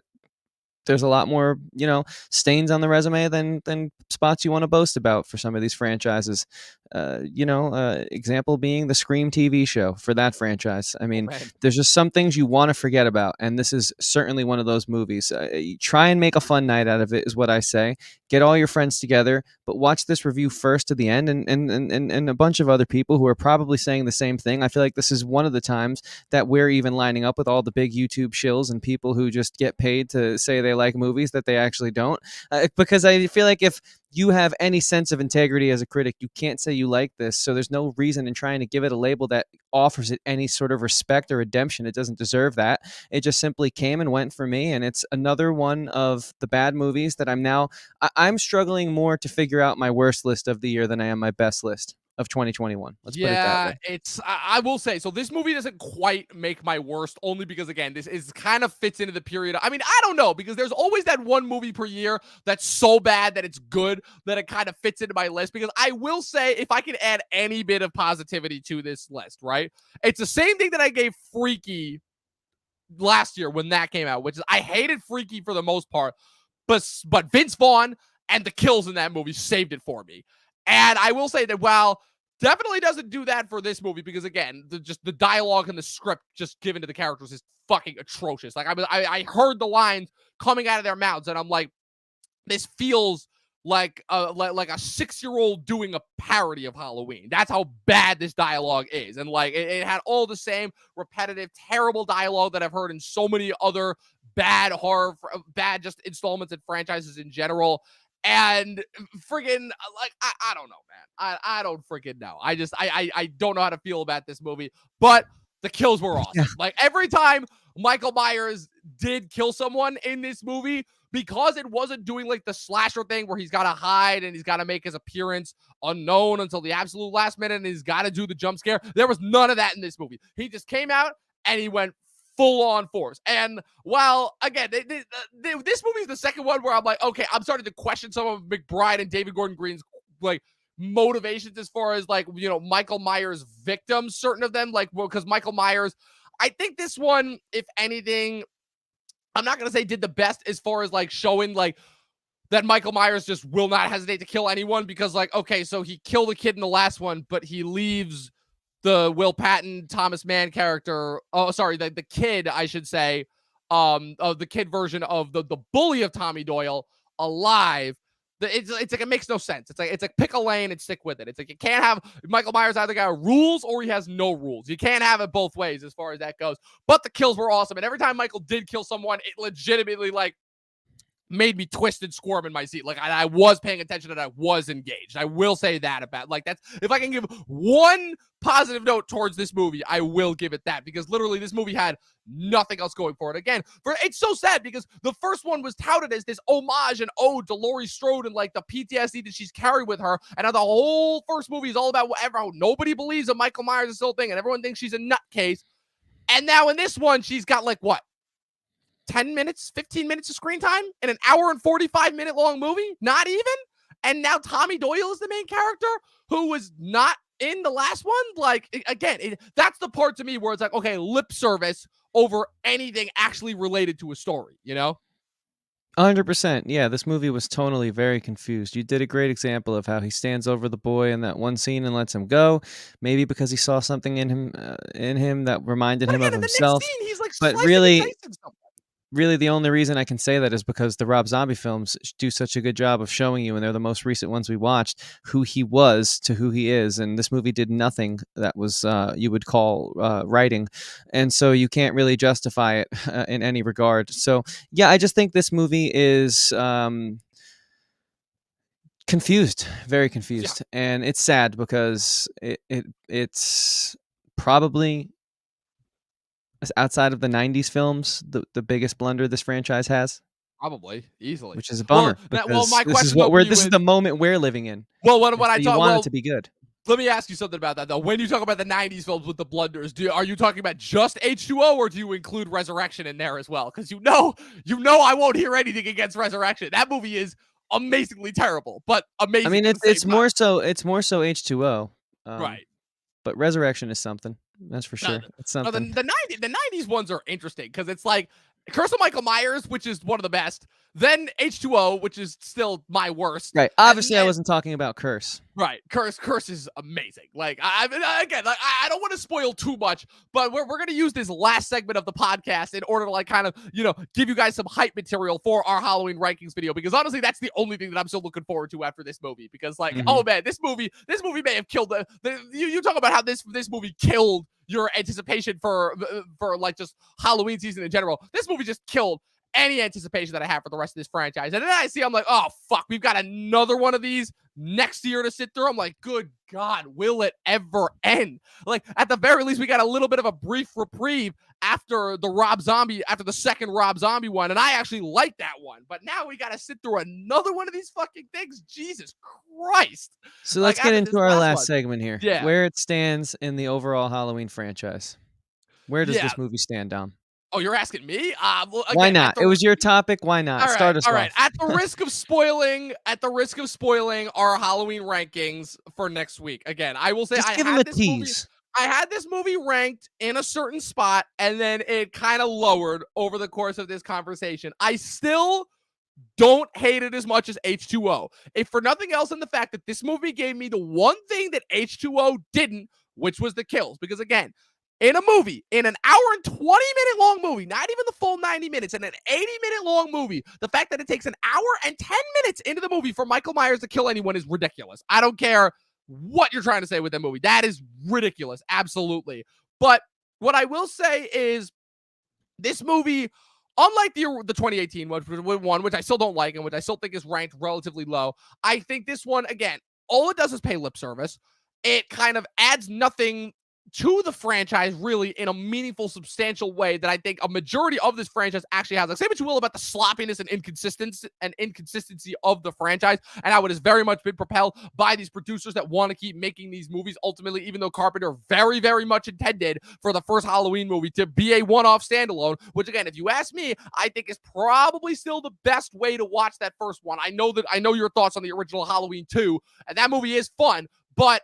there's a lot more, stains on the resume than spots you want to boast about for some of these franchises. Example being the Scream TV show for that franchise. I mean, there's just some things you want to forget about, and this is certainly one of those movies. Try and make a fun night out of it is what I say. Get all your friends together, but watch this review first to the end, and a bunch of other people who are probably saying the same thing. I feel like this is one of the times that we're even lining up with all the big YouTube shills and people who just get paid to say they like movies that they actually don't. Because I feel like if you have any sense of integrity as a critic, you can't say you like this. So there's no reason in trying to give it a label that offers it any sort of respect or redemption. It doesn't deserve that. It just simply came and went for me. And it's another one of the bad movies that I'm struggling more to figure out my worst list of the year than I am my best list of 2021. Let's put it that way. I will say, so this movie doesn't quite make my worst, only because, again, this is kind of fits into the period. I mean, I don't know, because there's always that one movie per year that's so bad that it's good, that it kind of fits into my list. Because I will say, if I can add any bit of positivity to this list, right? It's the same thing that I gave Freaky last year when that came out, which is I hated Freaky for the most part, but Vince Vaughn and the kills in that movie saved it for me. And I will say that while definitely doesn't do that for this movie, because, again, the dialogue and the script just given to the characters is fucking atrocious. Like, I heard the lines coming out of their mouths, and I'm like, this feels like a 6-year-old doing a parody of Halloween. That's how bad this dialogue is. And, like, it had all the same repetitive, terrible dialogue that I've heard in so many other bad horror, bad just installments and franchises in general. And friggin', like, I don't know, man. I don't friggin' know. I don't know how to feel about this movie, but the kills were awesome. Like, every time Michael Myers did kill someone in this movie, because it wasn't doing like the slasher thing where he's got to hide and he's got to make his appearance unknown until the absolute last minute and he's got to do the jump scare. There was none of that in this movie. He just came out and he went full on force. And while, again, this movie is the second one where I'm like, okay, I'm starting to question some of McBride and David Gordon Green's like motivations as far as like, Michael Myers victims, certain of them, like, because Michael Myers, I think this one, if anything, I'm not going to say did the best as far as like showing like that Michael Myers just will not hesitate to kill anyone, because, like, okay, so he killed a kid in the last one, but he leaves the Will Patton, Thomas Mann character, the kid, I should say, of the kid version of the bully of Tommy Doyle alive. It's like, it makes no sense. It's like pick a lane and stick with it. It's like, you can't have Michael Myers either got rules or he has no rules. You can't have it both ways as far as that goes. But the kills were awesome. And every time Michael did kill someone, it legitimately, like, made me twist and squirm in my seat. Like I was paying attention and I was engaged. I will say that about like that's if I can give one positive note towards this movie, I will give it that because literally this movie had nothing else going for it. Again, it's so sad because the first one was touted as this homage and ode to Laurie Strode and like the PTSD that she's carried with her. And now the whole first movie is all about whatever. Nobody believes that Michael Myers is still a thing and everyone thinks she's a nutcase. And now in this one, she's got like what? 10 minutes, 15 minutes of screen time in an hour and 45-minute long movie? Not even? And now Tommy Doyle is the main character who was not in the last one? Like, again, that's the part to me where it's like, okay, lip service over anything actually related to a story, you know? 100%. Yeah, this movie was tonally very confused. You did a great example of how he stands over the boy in that one scene and lets him go. Maybe because he saw something in him that reminded him of himself. Next scene, he's like but really the only reason I can say that is because the Rob Zombie films do such a good job of showing you, and they're the most recent ones we watched, who he was to who he is. And this movie did nothing that was you would call writing. And so you can't really justify it in any regard. So, yeah, I just think this movie is confused, very confused. Yeah. And it's sad because it's probably, outside of the 90s films, the biggest blunder this franchise has. Probably, easily. Which is a bummer. My this is what this is the moment we're living in. Well, what I thought, want it to be good. Let me ask you something about that, though. When you talk about the 90s films with the blunders, are you talking about just H2O, or do you include Resurrection in there as well? Because you know I won't hear anything against Resurrection. That movie is amazingly terrible, but amazing. I mean, it's more so H2O. Right. But Resurrection is something. That's for sure. It's something. The 90s ones are interesting because it's like Curse of Michael Myers, which is one of the best. Then H2O, which is still my worst. Right. Obviously, I wasn't talking about Curse. Right. Curse is amazing. Like, I don't want to spoil too much, but we're going to use this last segment of the podcast in order to like kind of, give you guys some hype material for our Halloween rankings video, because honestly, that's the only thing that I'm still looking forward to after this movie, because like, oh man, this movie may have killed you talk about how this movie killed your anticipation for like just Halloween season in general. This movie just killed any anticipation that I have for the rest of this franchise. And then I'm like, oh fuck, we've got another one of these next year to sit through. I'm like, good God, will it ever end? Like, at the very least, we got a little bit of a brief reprieve after the second Rob Zombie one, and I actually like that one. But now we got to sit through another one of these fucking things. Jesus Christ. So let's get into our last segment here. Yeah. Where it stands in the overall Halloween franchise. Where does this movie stand, Dom? Oh, you're asking me? Well, again, why not? It was your topic. Why not? All right, Start us off. All right. At the risk of spoiling our Halloween rankings for next week. Again, I will say just give him a tease. I had this movie ranked in a certain spot, and then it kind of lowered over the course of this conversation. I still don't hate it as much as H2O. If for nothing else than the fact that this movie gave me the one thing that H2O didn't, which was the kills. Because again, in a movie, in an hour and 20-minute long movie, not even the full 90 minutes, in an 80-minute long movie, the fact that it takes an hour and 10 minutes into the movie for Michael Myers to kill anyone is ridiculous. I don't care what you're trying to say with that movie. That is ridiculous. Absolutely. But what I will say is this movie, unlike the 2018 one, which I still don't like and which I still think is ranked relatively low, I think this one, again, all it does is pay lip service. It kind of adds nothing to the franchise really in a meaningful, substantial way that I think a majority of this franchise actually has. Like, say what you will about the sloppiness and inconsistency of the franchise and how it has very much been propelled by these producers that want to keep making these movies ultimately, even though Carpenter very, very much intended for the first Halloween movie to be a one-off standalone, which again, if you ask me, I think is probably still the best way to watch that first one. I know your thoughts on the original Halloween 2, and that movie is fun. But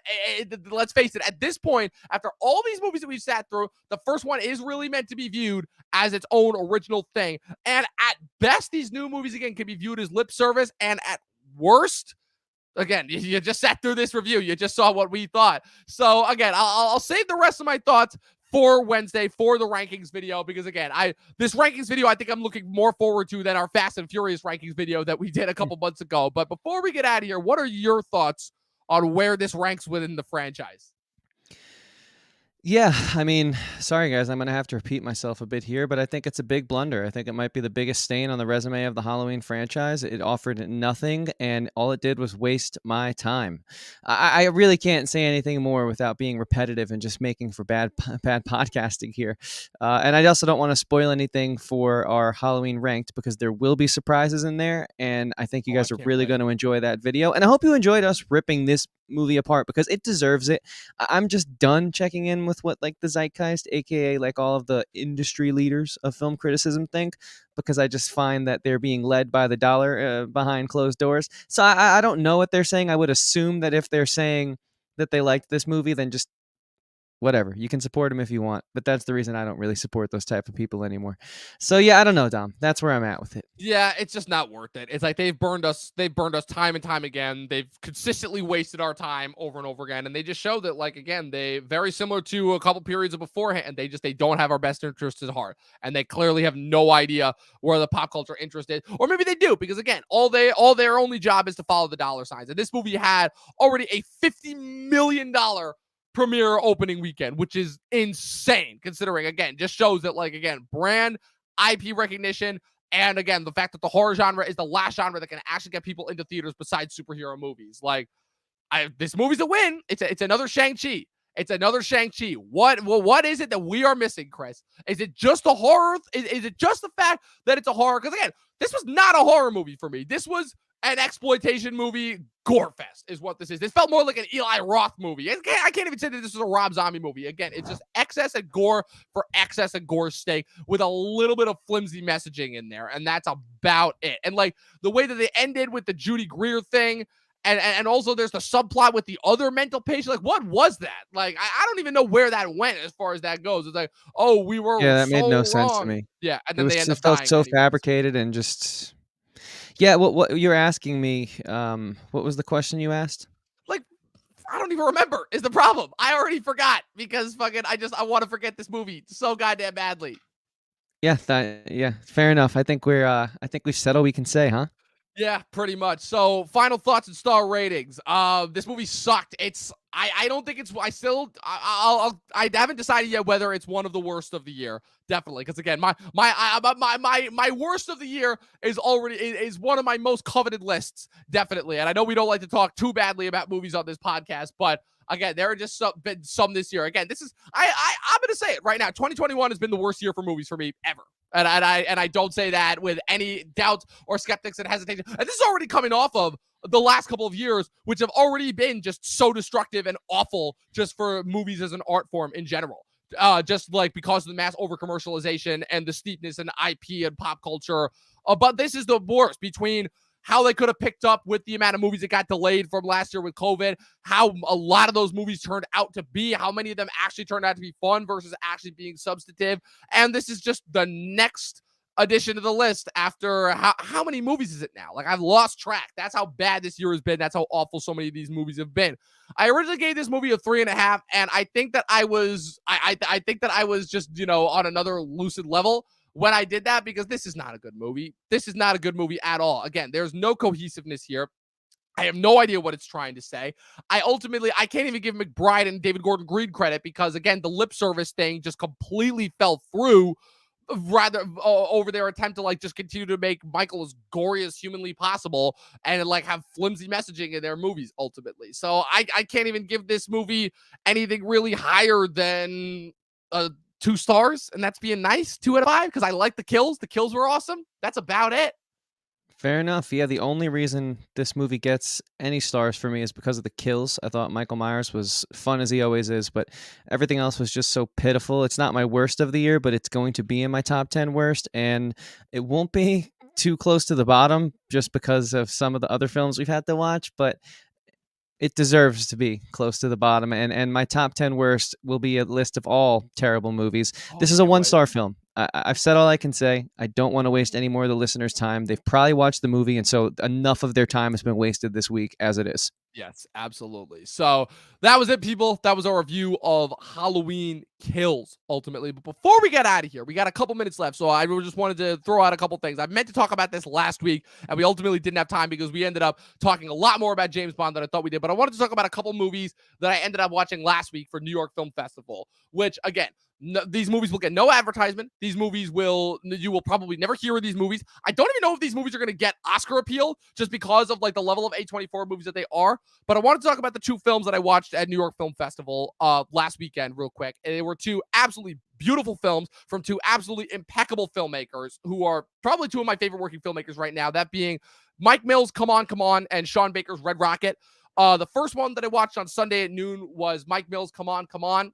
let's face it, at this point, after all these movies that we've sat through, the first one is really meant to be viewed as its own original thing. And at best, these new movies, again, can be viewed as lip service. And at worst, again, you just sat through this review. You just saw what we thought. So, again, I'll save the rest of my thoughts for Wednesday for the rankings video, because again, this rankings video I think I'm looking more forward to than our Fast and Furious rankings video that we did a couple months ago. But before we get out of here, what are your thoughts on where this ranks within the franchise? Yeah, I mean, sorry guys, I'm gonna have to repeat myself a bit here, but I think it's a big blunder. I think it might be the biggest stain on the resume of the Halloween franchise. It offered nothing, and all it did was waste my time. I really can't say anything more without being repetitive and just making for bad podcasting here. And I also don't want to spoil anything for our Halloween ranked because there will be surprises in there, and I think you Oh, I guys are can't really wait. going to enjoy that video. And I hope you enjoyed us ripping this movie apart because it deserves it. I'm just done checking in with what like the zeitgeist, aka like all of the industry leaders of film criticism think, because I just find that they're being led by the dollar behind closed doors. So I don't know what they're saying. I would assume that if they're saying that they liked this movie, then just whatever. You can support them if you want, but that's the reason I don't really support those type of people anymore. So yeah, I don't know, Dom. That's where I'm at with it. Yeah, it's just not worth it. It's like they've burned us time and time again. They've consistently wasted our time over and over again. And they just show that, like, again, they very similar to a couple periods of beforehand, they don't have our best interests at heart. And they clearly have no idea where the pop culture interest is. Or maybe they do, because again, all their only job is to follow the dollar signs. And this movie had already a $50 million premiere opening weekend, which is insane considering, again, just shows that, like, again, brand, IP recognition, and again, the fact that the horror genre is the last genre that can actually get people into theaters besides superhero movies. Like, this movie's a win. It's another Shang-Chi. It's another Shang-Chi. What is it that we are missing, Chris? Is it just a horror? Is it just the fact that it's a horror? Because again, this was not a horror movie for me. This was an exploitation movie. Gore fest is what this is. This felt more like an Eli Roth movie. I can't even say that this is a Rob Zombie movie. Again, it's just excess and gore for excess and gore's sake with a little bit of flimsy messaging in there. And that's about it. And like the way that they ended with the Judy Greer thing, and also there's the subplot with the other mental patient. Like, what was that? Like, I don't even know where that went as far as that goes. It's like, oh, we were Yeah, that made no so sense to wrong. me. Yeah, and It then was they end it up felt dying so anyways. fabricated and just yeah. What you're asking me? What was the question you asked? Like, I don't even remember is the problem. I already forgot because fucking I want to forget this movie so goddamn badly. Yeah, yeah, fair enough. I think we've said all we can say, huh? Yeah, pretty much. So, final thoughts and star ratings. This movie sucked. I don't think it's. I haven't decided yet whether it's one of the worst of the year. Definitely, because again, my worst of the year is one of my most coveted lists. Definitely, and I know we don't like to talk too badly about movies on this podcast, but again, there are just been some this year. Again, this is I'm gonna say it right now. 2021 has been the worst year for movies for me ever. And I don't say that with any doubt or skeptics and hesitation. And this is already coming off of the last couple of years, which have already been just so destructive and awful just for movies as an art form in general. Just like because of the mass over commercialization and the steepness in IP and pop culture. But this is the worst between how they could have picked up with the amount of movies that got delayed from last year with COVID, how a lot of those movies turned out to be, how many of them actually turned out to be fun versus actually being substantive. And this is just the next addition to the list after how many movies is it now? Like, I've lost track. That's how bad this year has been. That's how awful so many of these movies have been. I originally gave this movie a 3.5, and I think that I think that I was just, on another lucid level when I did that, because this is not a good movie. This is not a good movie at all. Again, there's no cohesiveness here. I have no idea what it's trying to say. I can't even give McBride and David Gordon Green credit because, again, the lip service thing just completely fell through rather over their attempt to like just continue to make Michael as gory as humanly possible and like have flimsy messaging in their movies ultimately. So I can't even give this movie anything really higher than 2 stars, and that's being nice. 2 out of 5 because I like the kills. The kills were awesome. That's about it. Fair enough. Yeah, the only reason this movie gets any stars for me is because of the kills. I thought Michael Myers was fun as he always is, but everything else was just so pitiful. It's not my worst of the year, but it's going to be in my top 10 worst, and it won't be too close to the bottom just because of some of the other films we've had to watch, but it deserves to be close to the bottom. And my top 10 worst will be a list of all terrible movies. Oh, This I is a can't wait. one-star film. I've said all I can say. I don't want to waste any more of the listeners' time. They've probably watched the movie, and so enough of their time has been wasted this week as it is. Yes, absolutely. So that was it, people. That was our review of Halloween Kills, ultimately. But before we get out of here, we got a couple minutes left. So I just wanted to throw out a couple things. I meant to talk about this last week, and we ultimately didn't have time because we ended up talking a lot more about James Bond than I thought we did. But I wanted to talk about a couple movies that I ended up watching last week for New York Film Festival, which, again, these movies will get no advertisement. You will probably never hear of these movies. I don't even know if these movies are going to get Oscar appeal just because of like the level of A24 movies that they are. But I wanted to talk about the two films that I watched at New York Film Festival last weekend real quick. And they were two absolutely beautiful films from two absolutely impeccable filmmakers who are probably two of my favorite working filmmakers right now. That being Mike Mills' Come On, Come On, and Sean Baker's Red Rocket. The first one that I watched on Sunday at noon was Mike Mills' Come On, Come On.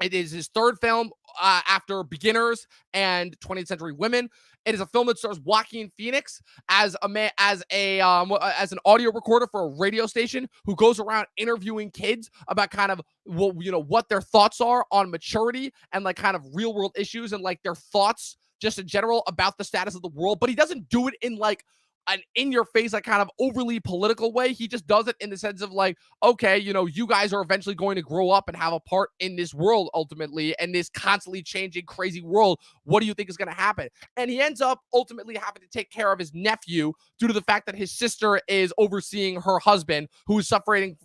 It is his third film after Beginners and 20th Century Women. It is a film that stars Joaquin Phoenix as an audio recorder for a radio station who goes around interviewing kids about kind of what their thoughts are on maturity and like kind of real world issues and like their thoughts just in general about the status of the world. But he doesn't do it in like an in-your-face, like kind of overly political way. He just does it in the sense of like, okay, you guys are eventually going to grow up and have a part in this world ultimately, and this constantly changing, crazy world. What do you think is going to happen? And he ends up ultimately having to take care of his nephew due to the fact that his sister is overseeing her husband, who's suffering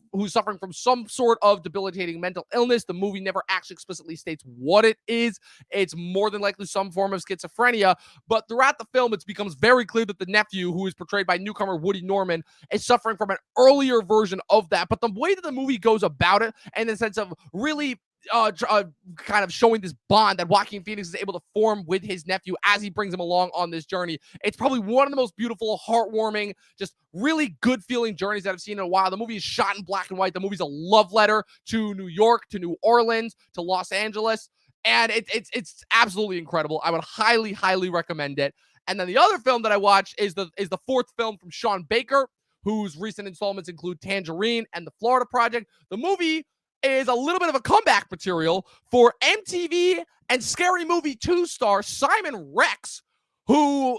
from some sort of debilitating mental illness. The movie never actually explicitly states what it is. It's more than likely some form of schizophrenia, but throughout the film, it becomes very clear that the nephew, who is portrayed by newcomer Woody Norman, is suffering from an earlier version of that. But the way that the movie goes about it, in the sense of really kind of showing this bond that Joaquin Phoenix is able to form with his nephew as he brings him along on this journey. It's probably one of the most beautiful, heartwarming, just really good feeling journeys that I've seen in a while. The movie is shot in black and white. The movie's a love letter to New York, to New Orleans, to Los Angeles. And it's absolutely incredible. I would highly, highly recommend it. And then the other film that I watched is the fourth film from Sean Baker, whose recent installments include Tangerine and The Florida Project. The movie is a little bit of a comeback material for MTV and Scary Movie 2 star Simon Rex, who,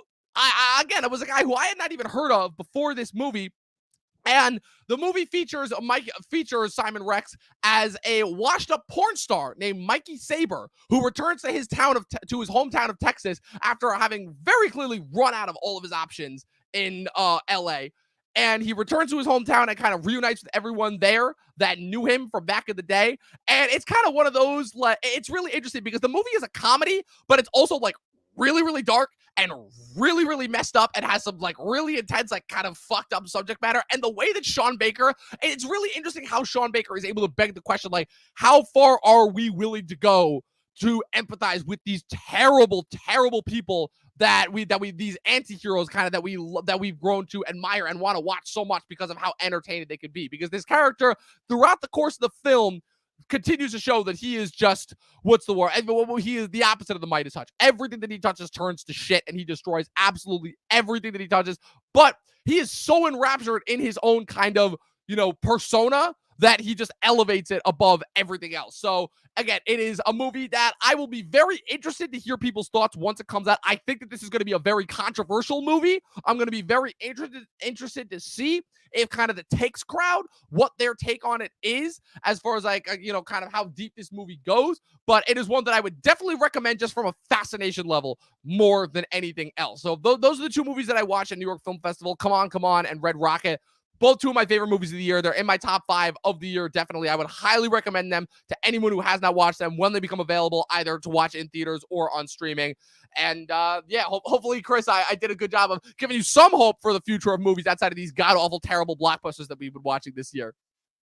again, it was a guy who I had not even heard of before this movie. And the movie features Simon Rex as a washed-up porn star named Mikey Saber, who returns to his hometown of Texas after having very clearly run out of all of his options in LA. And he returns to his hometown and kind of reunites with everyone there that knew him from back in the day. And it's kind of one of those, like, it's really interesting because the movie is a comedy, but it's also like really, really dark and really, really messed up and has some like really intense, like kind of fucked up subject matter. And the way that Sean Baker, it's really interesting how Sean Baker is able to beg the question, like, how far are we willing to go to empathize with these terrible, terrible people that these anti-heroes kind of that we've grown to admire and want to watch so much because of how entertaining they could be. Because this character throughout the course of the film continues to show that he is just, what's the word? He is the opposite of the Midas touch. Everything that he touches turns to shit, and he destroys absolutely everything that he touches. But he is so enraptured in his own kind of, persona that he just elevates it above everything else. So again, it is a movie that I will be very interested to hear people's thoughts once it comes out. I think that this is going to be a very controversial movie. I'm going to be very interested to see if kind of the takes crowd, what their take on it is, as far as like, kind of how deep this movie goes. But it is one that I would definitely recommend just from a fascination level more than anything else. So those are the two movies that I watched at New York Film Festival, Come On, Come On, and Red Rocket. Both two of my favorite movies of the year. They're in my top 5 of the year, definitely. I would highly recommend them to anyone who has not watched them when they become available, either to watch in theaters or on streaming. And hopefully, Chris, I did a good job of giving you some hope for the future of movies outside of these god-awful, terrible blockbusters that we've been watching this year.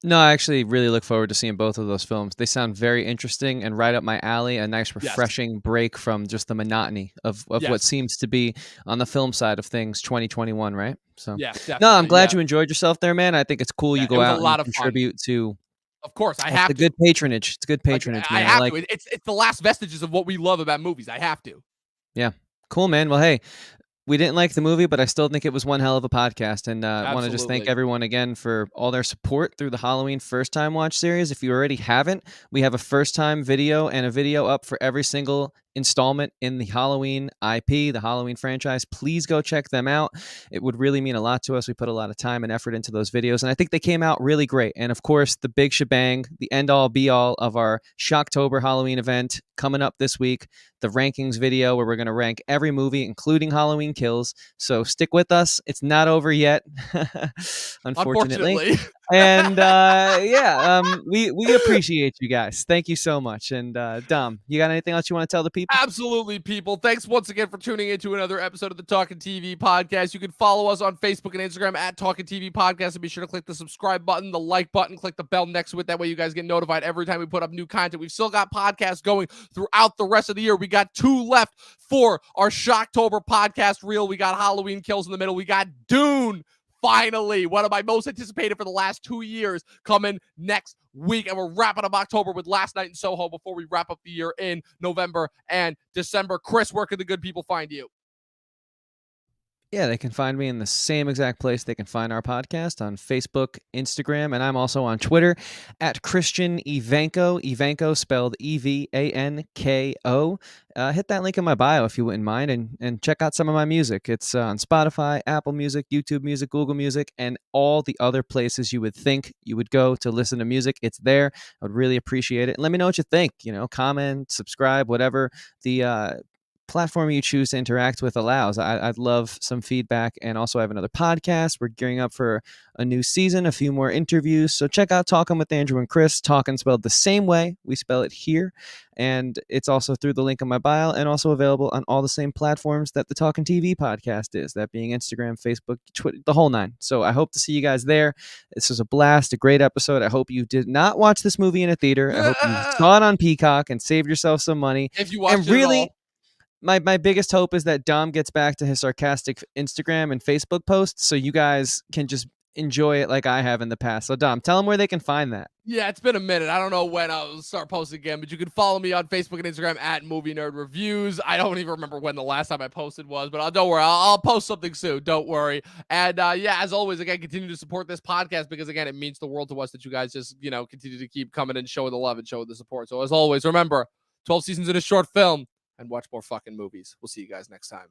No, I actually really look forward to seeing both of those films. They sound very interesting and right up my alley. A nice, refreshing break from just the monotony of what seems to be on the film side of things 2021, right? So, no, I'm glad you enjoyed yourself there, man. I think it's cool you go out and contribute to. Of course, I have to. Good patronage. It's good patronage, man. I have to. It's the last vestiges of what we love about movies. I have to. Yeah. Cool, man. Well, hey, we didn't like the movie, but I still think it was one hell of a podcast. And I want to just thank everyone again for all their support through the Halloween First Time Watch series. If you already haven't, we have a first time video and a video up for every single installment in the Halloween IP, the Halloween franchise. Please go check them out. It would really mean a lot to us. We put a lot of time and effort into those videos, and I think they came out really great. And of course, the big shebang, the end-all be-all of our SHOCK-tober Halloween event coming up this week, the rankings video where we're going to rank every movie, including Halloween Kills. So stick with us. It's not over yet, unfortunately. And we appreciate you guys. Thank you so much. And Dom, you got anything else you want to tell the people? Absolutely, people. Thanks once again for tuning into another episode of the Talking TV Podcast. You can follow us on Facebook and Instagram at Talking TV Podcast, and be sure to click the subscribe button, the like button, click the bell next to it. That way you guys get notified every time we put up new content. We've still got podcasts going throughout the rest of the year. We got 2 left for our SHOCK-tober podcast reel. We got Halloween Kills in the middle. We got Dune. Finally, one of my most anticipated for the last 2 years, coming next week. And we're wrapping up October with Last Night in Soho before we wrap up the year in November and December. Chris, where can the good people find you? Yeah, they can find me in the same exact place they can find our podcast, on Facebook, Instagram, and I'm also on Twitter at Christian Evanko. Evanko spelled Evanko. Hit that link in my bio if you wouldn't mind, and check out some of my music. It's on Spotify, Apple Music, YouTube Music, Google Music, and all the other places you would think you would go to listen to music. It's there. I would really appreciate it. And let me know what you think. Comment, subscribe, whatever the platform you choose to interact with allows. I'd love some feedback. And also I have another podcast. We're gearing up for a new season, a few more interviews. So check out Talking with Andrew and Chris. Talking spelled the same way we spell it here. And it's also through the link in my bio, and also available on all the same platforms that the Talking TV podcast is, that being Instagram, Facebook, Twitter, the whole 9. So I hope to see you guys there. This was a blast, a great episode. I hope you did not watch this movie in a theater. I hope you saw it on Peacock and saved yourself some money. If you watched and really, my biggest hope is that Dom gets back to his sarcastic Instagram and Facebook posts so you guys can just enjoy it like I have in the past. So Dom, tell them where they can find that. Yeah, it's been a minute. I don't know when I'll start posting again, but you can follow me on Facebook and Instagram at Movie Nerd Reviews. I don't even remember when the last time I posted was, but don't worry, I'll post something soon. Don't worry. And as always, again, continue to support this podcast, because again, it means the world to us that you guys just, continue to keep coming and showing the love and showing the support. So as always, remember, 12 seasons in a short film, and watch more fucking movies. We'll see you guys next time.